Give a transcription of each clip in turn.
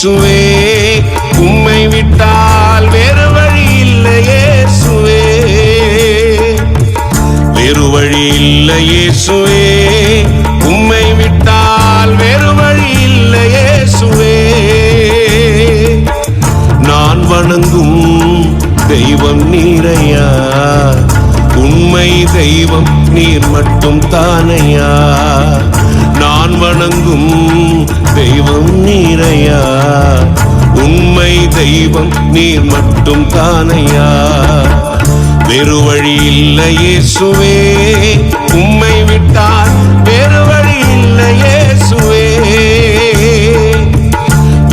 இயேசுவே, உம்மை விட்டால் வேறு வழி இல்லை இயேசுவே, வேறு வழி இல்லை இயேசுவே, உம்மை விட்டால் வேறு வழி இல்லை இயேசுவே. நான் வணங்கும் தெய்வம் நீரையா, உண்மை தெய்வம் நீர் மட்டும் தானையா. நான் வணங்கும் தெய்வம் நீரையா, உண்மை தெய்வம் நீர் மட்டும் தானையா. வேறு வழி இல்லை இயேசுவே, உம்மை விட்டால் வேறு வழி இல்லை இயேசுவே,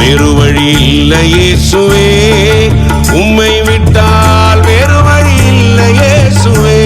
வேறு வழி இல்லை இயேசுவே, உம்மை விட்டால் வேறு வழி இல்லை இயேசுவே.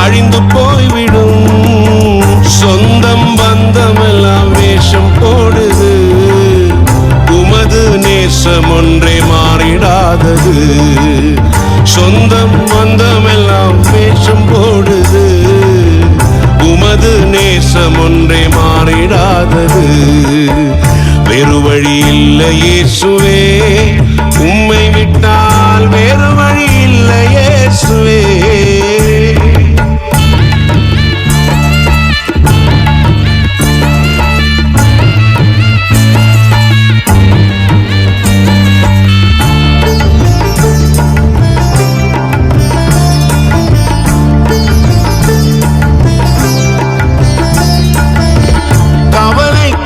அழிந்து போய்விடும். சொந்தம் பந்தமெல்லாம் வேஷம் போடுது, உமது நேசம் ஒன்றே மாறிடாதது. சொந்தம் பந்தமெல்லாம் வேஷம் போடுது, உமது நேசம் ஒன்றே மாறிடாதது. வேறு வழி இல்லை இயேசுவே, உம்மை விட்டால் வேறு வழி இல்லை இயேசுவே.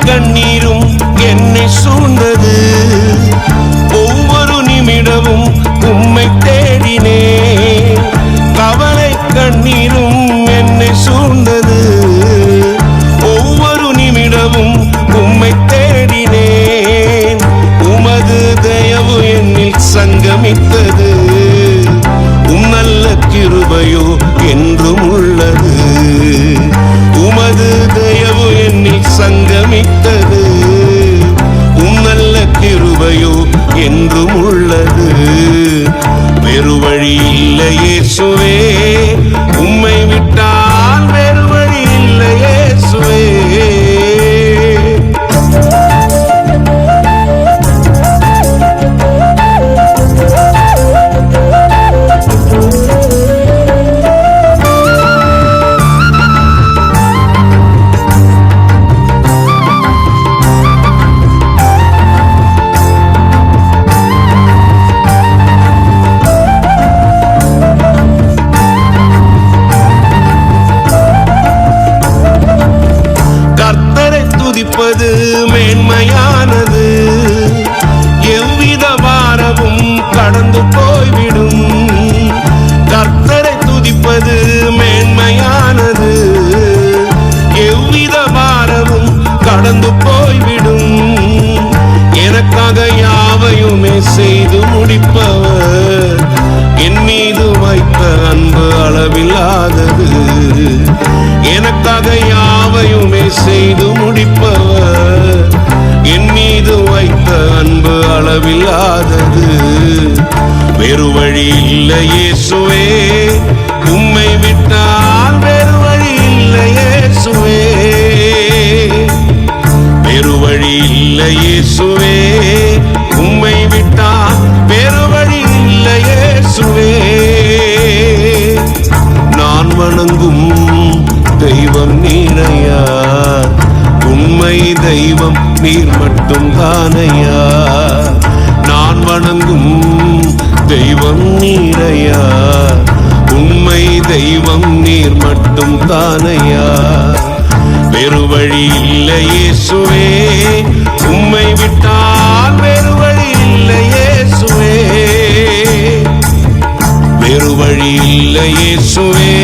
கண்ணீரும் என்னை சூழ்ந்தது, ஒவ்வொரு நிமிடமும் உம்மை தேடினே. கவலை கண்ணீரும் என்னை சூழ்ந்தது, ஒவ்வொரு நிமிடமும் உம்மை தேடினேன். உமது தயவு என்னில் சங்கமித்தது, உம் நல்ல கிருபையோ என்றும் உள்ளது. உமது தயவு என்னில் சங்கமித்தது, உம் நல்ல கிருபையோ என்றும் உள்ளது. வேறு வழி இல்லை இயேசுவே, உம்மை விட்டால் வேறு வழி இல்லை இயேசுவே. துதிப்பது மேன்மையானது, எவ்வித பாரமும் கடந்து போய்விடும். கர்த்தரை துதிப்பது மேன்மையானது, எவ்வித பாரமும் கடந்து போய்விடும். எனக்காக யாவையுமே செய்து முடிப்பவர், என் மீது வைத்த அன்பு அளவில்லாதது. எனக்காக யாவையுமே செய்து முடிப்பவர், என் மீது வைத்த அன்பு அளவில்லாதது. வேறு வழி இல்லை இயேசுவே, உம்மை விட்டால் வேறு வழி இல்லை இயேசுவே, வேறு வழி இல்லை இயேசுவே, உம்மை விட்டால் வேறு வழி இல்லை இயேசுவே. நான் வணங்கும் தெய்வம் நீரையா, உண்மை தெய்வம் நீர் மட்டும் தானையா. நான் வணங்கும் தெய்வம் நீரையா, இயேசுவே, உம்மை விட்டால் வேறு வழி இல்லை இயேசுவே, வேறு வழி இல்லை இயேசுவே,